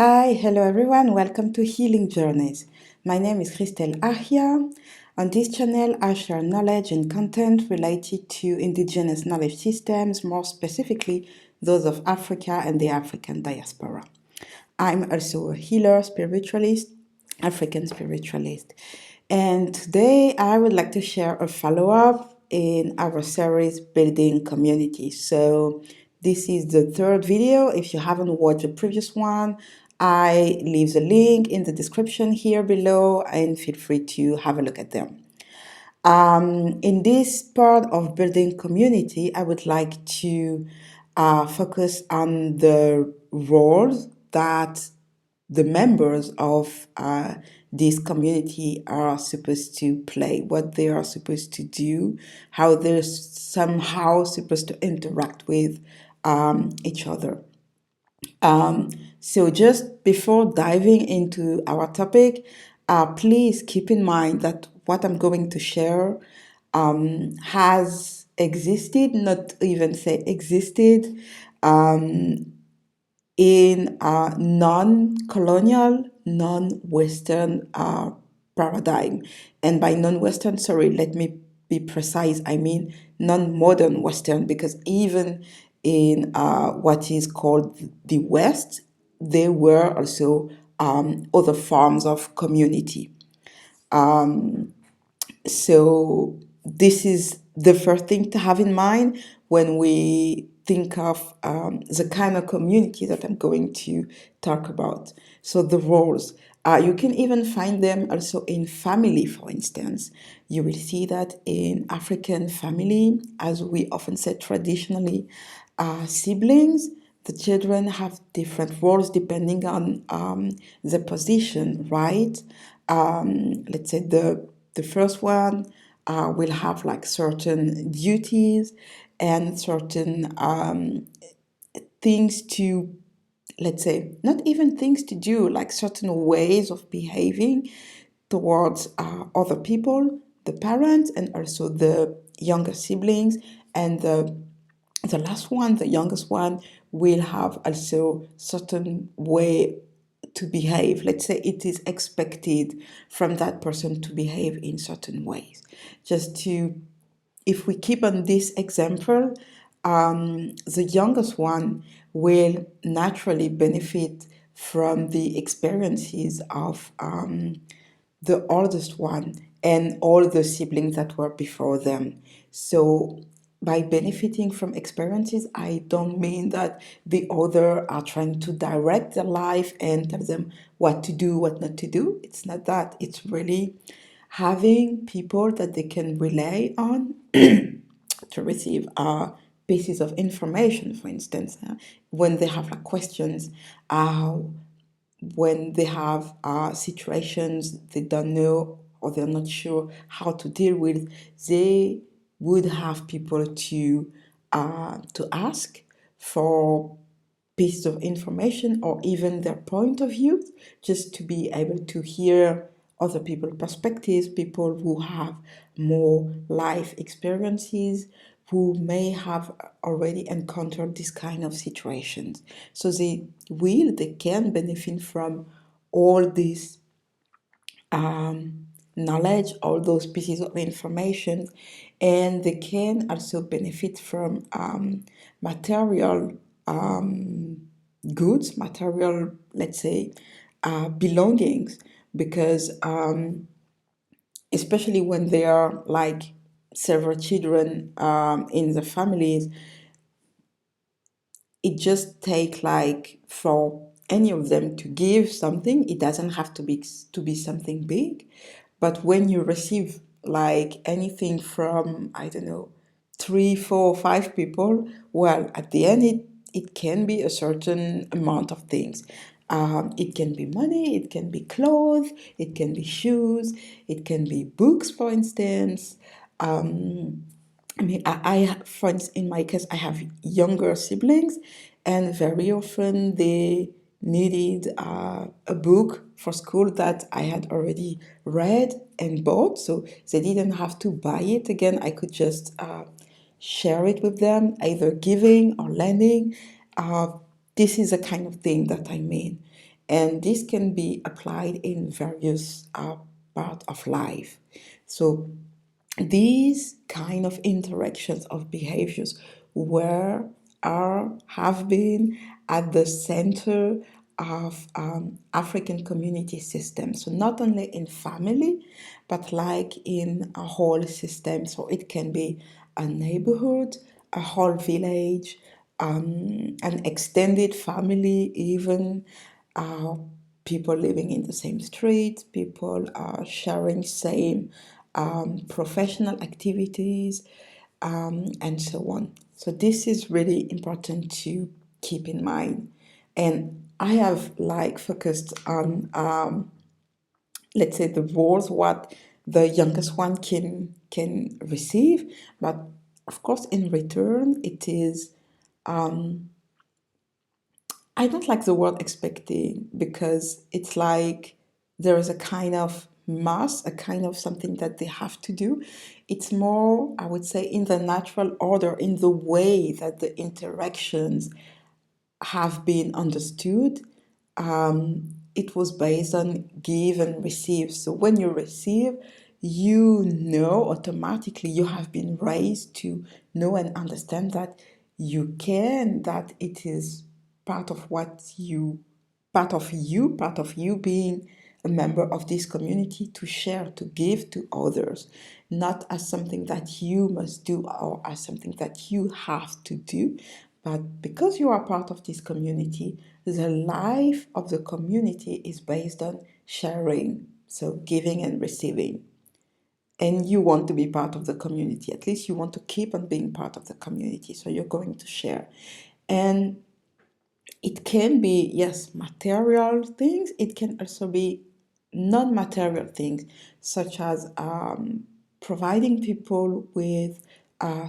Hi, hello everyone, welcome to Healing Journeys. My name is Christelle Ahia. On this channel, I share knowledge and content related to indigenous knowledge systems, more specifically those of Africa and the African diaspora. I'm also a healer, spiritualist, African spiritualist. And today I would like to share a follow up in our series Building Community. So, this is the third video. If you haven't watched the previous one, I leave the link in the description here below and feel free to have a look at them. In this part of building community, I would like to focus on the roles that the members of this community are supposed to play, what they are supposed to do, how they're somehow supposed to interact with each other. So just before diving into our topic, please keep in mind that what I'm going to share has existed, not even say existed, in a non-colonial, non-Western paradigm. And by non-Western, sorry, let me be precise, I mean non-modern Western, because even in what is called the West, there were also other forms of community. So this is the first thing to have in mind when we think of the kind of community that I'm going to talk about. So the roles. You can even find them also in family, for instance. You will see that in African family, as we often say traditionally, siblings, the children have different roles depending on the position, right? Let's say the first one will have like certain duties and certain things to, let's say, not even things to do, like certain ways of behaving towards other people, the parents, and also the younger siblings. And the last one, the youngest one, will have also certain way to behave. Let's say it is expected from that person to behave in certain ways. Just to, if we keep on this example, the youngest one will naturally benefit from the experiences of the oldest one and all the siblings that were before them. So by benefiting from experiences, I don't mean that the other are trying to direct their life and tell them what to do, what not to do. It's not that. It's really having people that they can rely on to receive pieces of information, for instance, when they have like questions, when they have situations they don't know or they're not sure how to deal with, they would have people to ask for pieces of information or even their point of view, just to be able to hear other people's perspectives, people who have more life experiences, who may have already encountered this kind of situations. So they can benefit from all this knowledge, all those pieces of information, and they can also benefit from material goods, material, let's say, belongings, because especially when there are like several children in the families, it just take like for any of them to give something. It doesn't have to be something big, but when you receive like anything from, I don't know, 3, 4, 5 people, well, at the end it can be a certain amount of things. It can be money, it can be clothes, it can be shoes, it can be books, for instance. I mean, for instance, in my case, I have younger siblings, and very often they needed a book for school that I had already read and bought, so they didn't have to buy it again. I could just share it with them, either giving or lending. This is the kind of thing that I mean. And this can be applied in various parts of life. So these kind of interactions of behaviors were are have been at the center of African community systems. So not only in family, but like in a whole system. So it can be a neighborhood, a whole village, an extended family, even uh, people living in the same street, people are sharing same professional activities, and so on. So this is really important to keep in mind. And I have like focused on let's say the roles what the youngest one can receive, but of course in return it is I don't like the word expecting because it's like there is a kind of must, a kind of something that they have to do. It's more, I would say, in the natural order, in the way that the interactions have been understood. It was based on give and receive. So when you receive, you know automatically you have been raised to know and understand that you can, that it is part of what you, part of you being a member of this community to share, to give to others, not as something that you must do or as something that you have to do, but because you are part of this community, the life of the community is based on sharing, so giving and receiving. And you want to be part of the community, at least you want to keep on being part of the community, so you're going to share. And it can be, yes, material things, it can also be non-material things, such as providing people with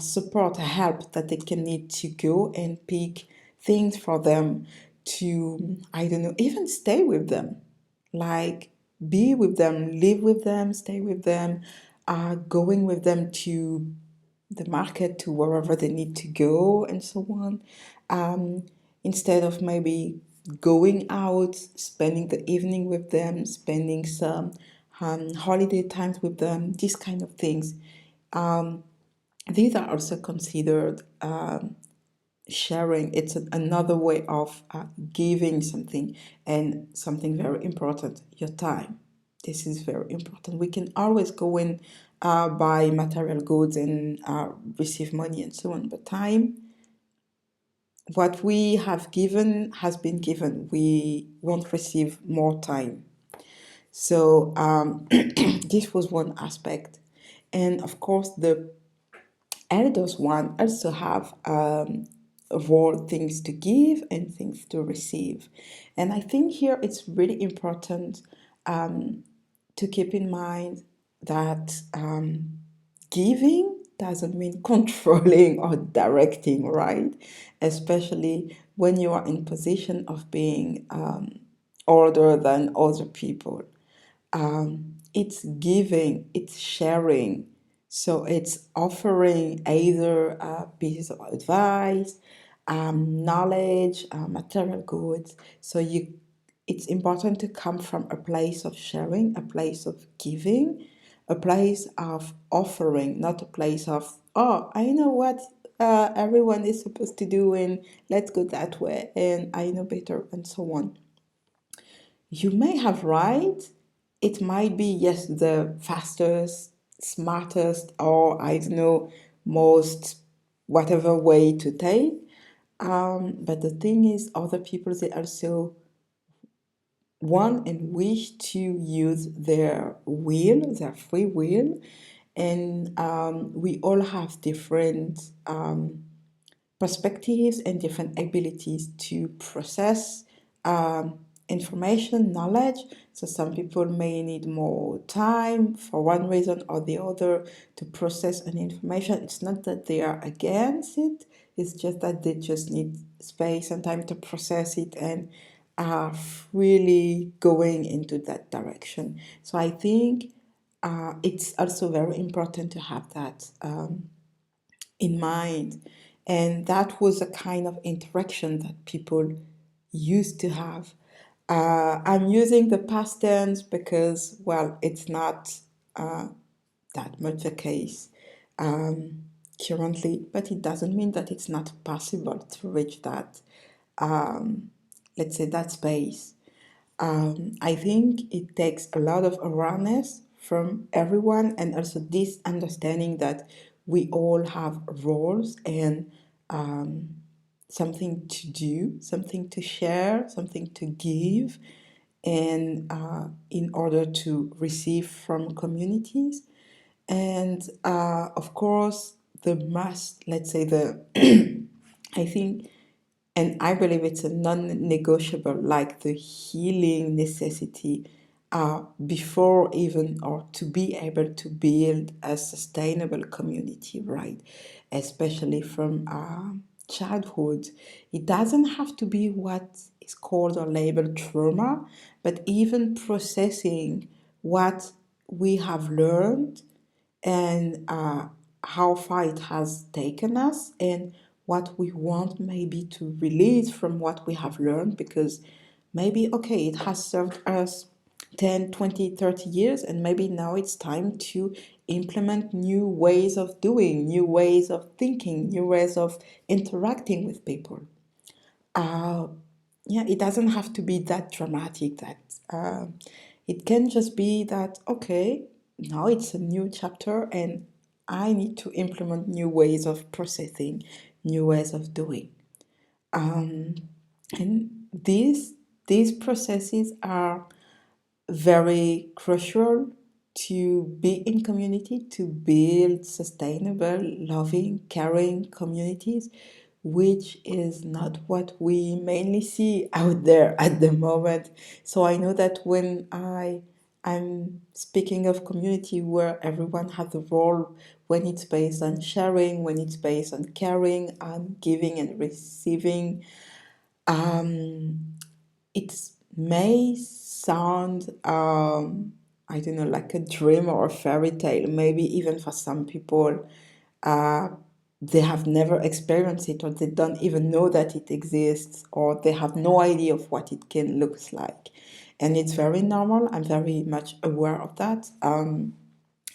support, help that they can need to go and pick things for them, to, I don't know, even stay with them, like be with them, live with them, stay with them, going with them to the market, to wherever they need to go, and so on. Um, Instead of maybe going out, spending the evening with them, spending some holiday times with them, these kind of things. These are also considered sharing. It's another way of giving something, and something very important, your time. This is very important. We can always go in, buy material goods and receive money and so on, but time, what we have given has been given. We won't receive more time. So this was one aspect. And of course, the elders one also have role, things to give and things to receive. And I think here it's really important to keep in mind that giving doesn't mean controlling or directing, right? Especially when you are in position of being older than other people. It's giving, it's sharing. So it's offering either a piece of advice, knowledge, material goods. So it's important to come from a place of sharing, a place of giving, a place of offering, not a place of, oh, I know what everyone is supposed to do and let's go that way and I know better and so on. You may have right. It might be, yes, the fastest, smartest, or I don't know, most whatever way to take. But the thing is, other people, they also want and wish to use their will, their free will. And we all have different perspectives and different abilities to process information, knowledge. So some people may need more time for one reason or the other to process an information. It's not that they are against it, it's just that they just need space and time to process it and are really going into that direction. So I think it's also very important to have that in mind. And that was a kind of interaction that people used to have. I'm using the past tense because, well, it's not uh, that much the case um, currently, but it doesn't mean that it's not possible to reach that, let's say, that space. I think it takes a lot of awareness from everyone, and also this understanding that we all have roles and something to do, something to share, something to give, and in order to receive from communities. And of course, the must, let's say, the I think, and I believe it's a non-negotiable, like the healing necessity before even or to be able to build a sustainable community, right? Especially from childhood. It doesn't have to be what is called or labeled trauma, but even processing what we have learned and how far it has taken us and what we want maybe to release from what we have learned, because maybe okay, it has served us 10, 20, 30 years, and maybe now it's time to implement new ways of doing, new ways of thinking, new ways of interacting with people. uh, yeah, it doesn't have to be that dramatic. That it can just be that okay, now it's a new chapter, and I need to implement new ways of processing, new ways of doing. And these processes are very crucial to be in community, to build sustainable, loving, caring communities, which is not what we mainly see out there at the moment. So I know that when I'm speaking of community where everyone has a role, when it's based on sharing, when it's based on caring, on giving and receiving, it may sound, I don't know, like a dream or a fairy tale. Maybe even for some people, uh, they have never experienced it, or they don't even know that it exists, or they have no idea of what it can look like. And it's very normal. I'm very much aware of that.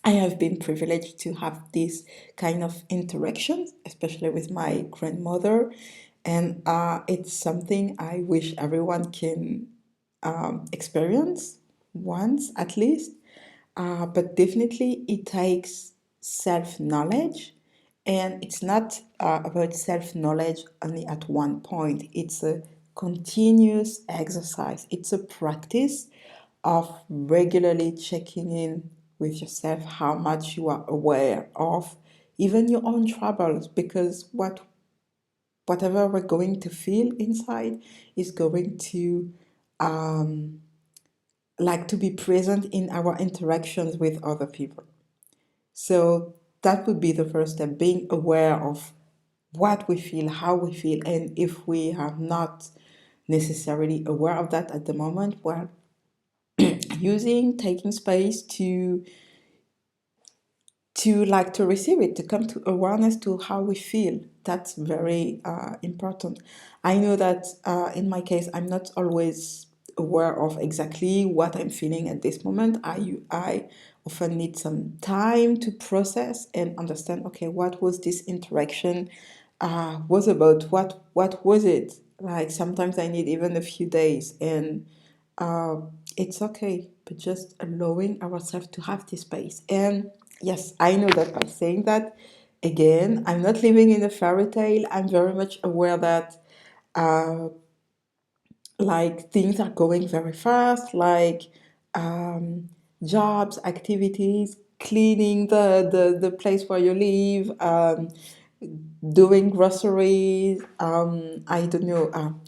I have been privileged to have this kind of interactions, especially with my grandmother, and it's something I wish everyone can experience once at least. But definitely, it takes self knowledge, and it's not about self knowledge only at one point. It's a continuous exercise, it's a practice of regularly checking in with yourself, how much you are aware of even your own troubles, because whatever we're going to feel inside is going to like to be present in our interactions with other people. So that would be the first step, being aware of what we feel, how we feel, and if we are not necessarily aware of that at the moment, well, taking space to like to receive it, to come to awareness to how we feel. That's very important. I know that in my case, I'm not always aware of exactly what I'm feeling at this moment. I often need some time to process and understand, okay, what was this interaction was about? What was it? Like sometimes I need even a few days, and uh, it's okay, but just allowing ourselves to have this space. And yes, I know that by saying that, again, I'm not living in a fairy tale. I'm very much aware that like things are going very fast, like jobs, activities, cleaning the place where you live, doing groceries, I don't know,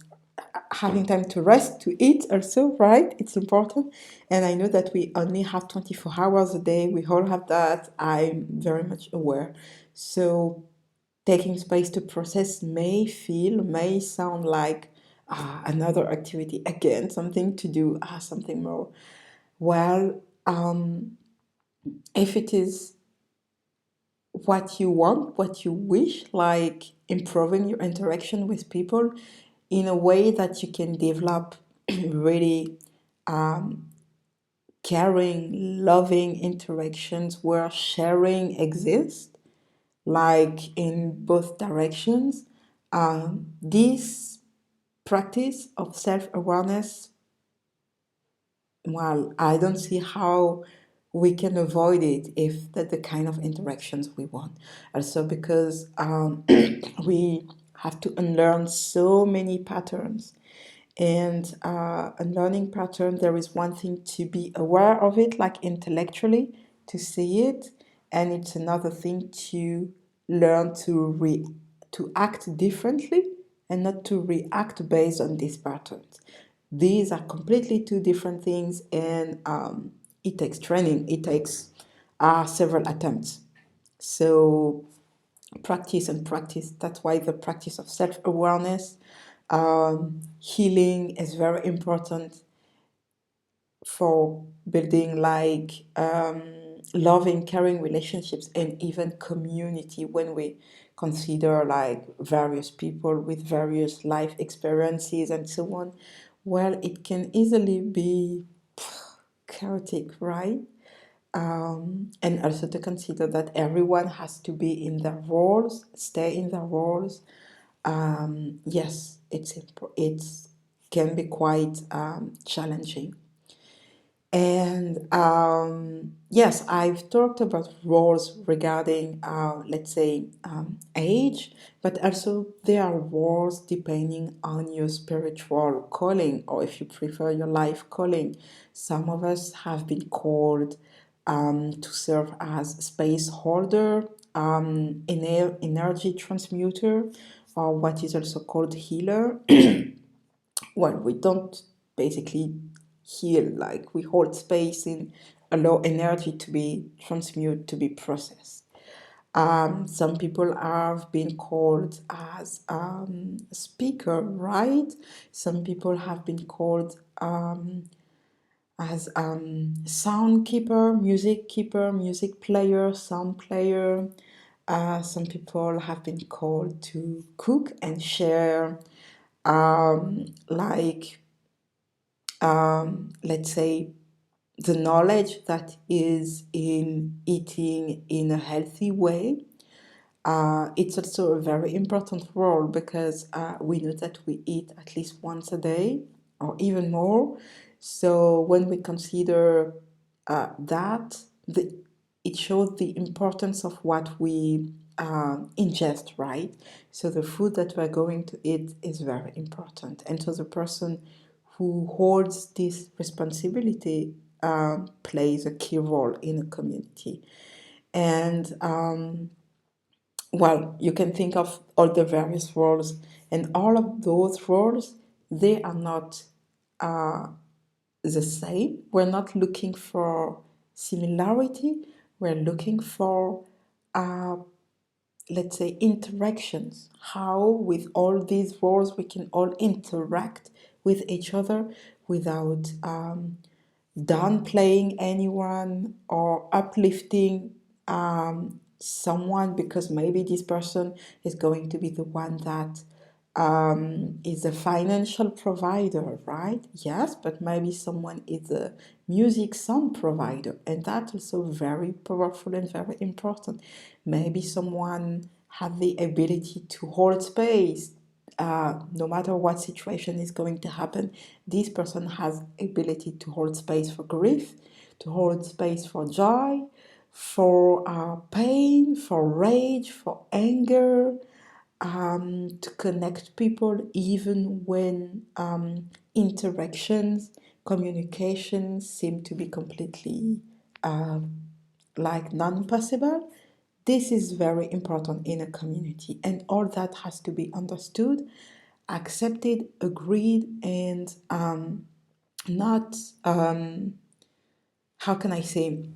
having time to rest, to eat also, right? It's important. And I know that we only have 24 hours a day. We all have that. I'm very much aware. So taking space to process may sound like another activity, again, something to do, something more. Well, if it is what you want, what you wish, like improving your interaction with people in a way that you can develop really caring, loving interactions where sharing exists, like in both directions. This practice of self awareness, well, I don't see how we can avoid it if that's the kind of interactions we want. Also, because we have to unlearn so many patterns. And unlearning pattern, there is one thing to be aware of it, like intellectually, to see it, and it's another thing to learn to act differently and not to react based on these patterns. These are completely two different things, and it takes training. It takes several attempts. So practice and practice. That's why the practice of self-awareness, healing is very important for building like loving, caring relationships and even community when we consider like various people with various life experiences and so on. Well, it can easily be chaotic, right? And also to consider that everyone has to be in their roles, stay in their roles. Yes, it's can be quite challenging. And yes, I've talked about roles regarding, let's say, age, but also there are roles depending on your spiritual calling, or if you prefer, your life calling. Some of us have been called to serve as space holder, energy transmuter, or what is also called healer. Well, we don't basically heal, like we hold space and allow energy to be transmuted, to be processed. Some people have been called as speaker, right? Some people have been called as sound keeper, music player, sound player. Some people have been called to cook and share, like let's say, the knowledge that is in eating in a healthy way. It's also a very important role because we know that we eat at least once a day or even more. So when we consider that, it shows the importance of what we ingest, right? So the food that we're going to eat is very important. And so the person who holds this responsibility plays a key role in a community. And well, you can think of all the various roles, and all of those roles, they are not the same. We're not looking for similarity, we're looking for, let's say, interactions. How, with all these roles, we can all interact with each other without downplaying anyone or uplifting someone, because maybe this person is going to be the one that is a financial provider, right? Yes, but maybe someone is a music sound provider, and that's also very powerful and very important. Maybe someone has the ability to hold space, no matter what situation is going to happen. This person has ability to hold space for grief, to hold space for joy, for pain, for rage, for anger, to connect people even when interactions, communications seem to be completely like non-possible. This is very important in a community, and all that has to be understood, accepted, agreed, and not, how can I say,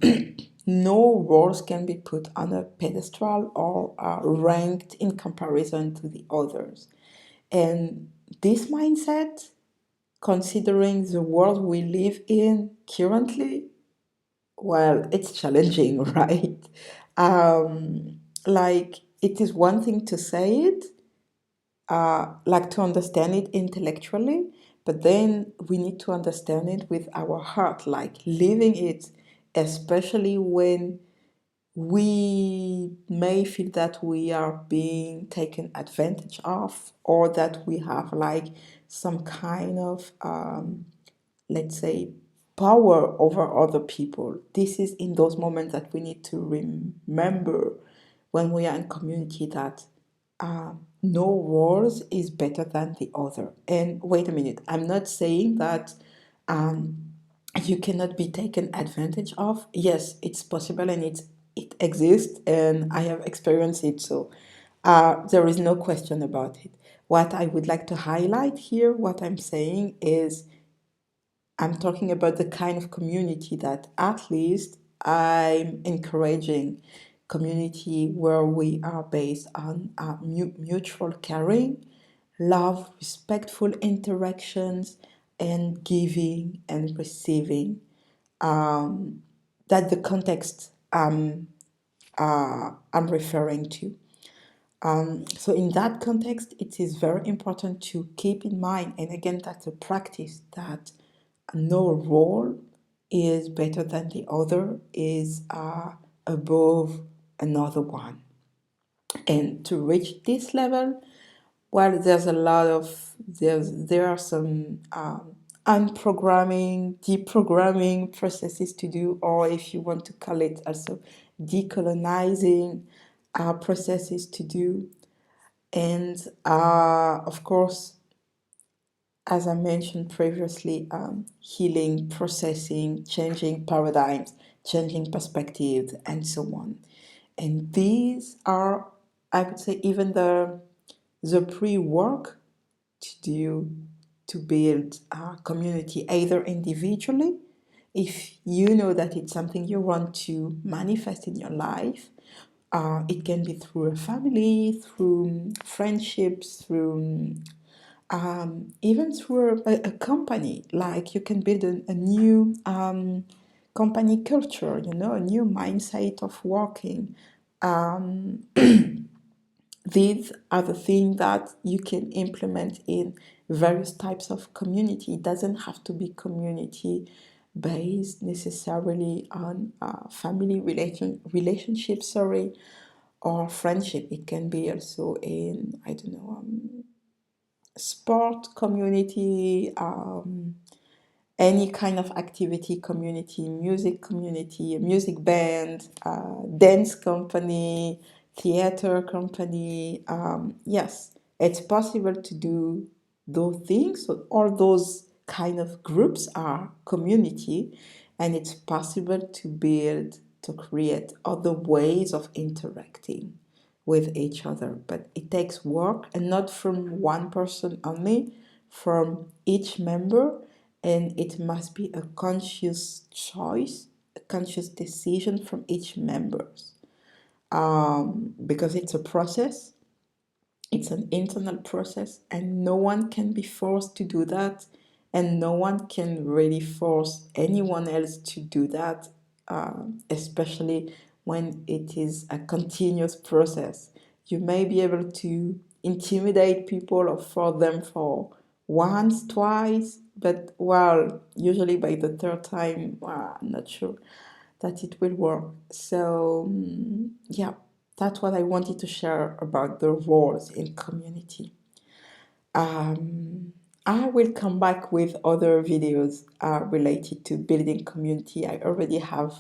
no roles can be put on a pedestal or ranked in comparison to the others. And this mindset, considering the world we live in currently, well, it's challenging, right? Like, it is one thing to say it, like to understand it intellectually, but then we need to understand it with our heart, like living it, especially when we may feel that we are being taken advantage of, or that we have like some kind of let's say power over other people. This is in those moments that we need to remember when we are in community that no roles is better than the other. And wait a minute, I'm not saying that you cannot be taken advantage of. Yes, it's possible, and it exists, and I have experienced it. So there is no question about it. What I would like to highlight here, what I'm saying is, I'm talking about the kind of community that at least I'm encouraging, community where we are based on mutual caring, love, respectful interactions, and giving and receiving. That the context I'm referring to. So in that context, it is very important to keep in mind, and again, that's a practice, that no role is better than the other, is above another one. And to reach this level, well, there are some unprogramming, deprogramming processes to do, or if you want to call it also decolonizing processes to do. And of course, as I mentioned previously, healing, processing, changing paradigms, changing perspectives, and so on. And these are, I would say, even the pre-work to do to build a community, either individually, if you know that it's something you want to manifest in your life. It can be through a family, through friendships, through even through a company. Like you can build a new company culture, a new mindset of working. These are the things that you can implement in various types of community. It doesn't have to be community based necessarily on family relationships, or friendship. It can be also in, I don't know, sport community, any kind of activity community, music community, a music band, dance company, theater company. Yes, it's possible to do those things. So all those kind of groups are community, and it's possible to build, to create other ways of interacting with each other. But it takes work, and not from one person only, from each member, and it must be a conscious choice, a conscious decision from each member, because it's a process. It's an internal process, and no one can be forced to do that, and no one can really force anyone else to do that, especially when it is a continuous process. You may be able to intimidate people or force them for once, twice, but well, usually by the third time, I'm not sure that it will work. So, yeah, that's what I wanted to share about the roles in community. I will come back with other videos related to building community. I already have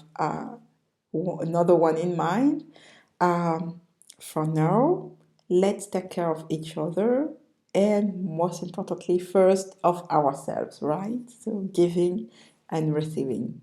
another one in mind. For now, let's take care of each other, and most importantly, first of ourselves, right? So, giving and receiving.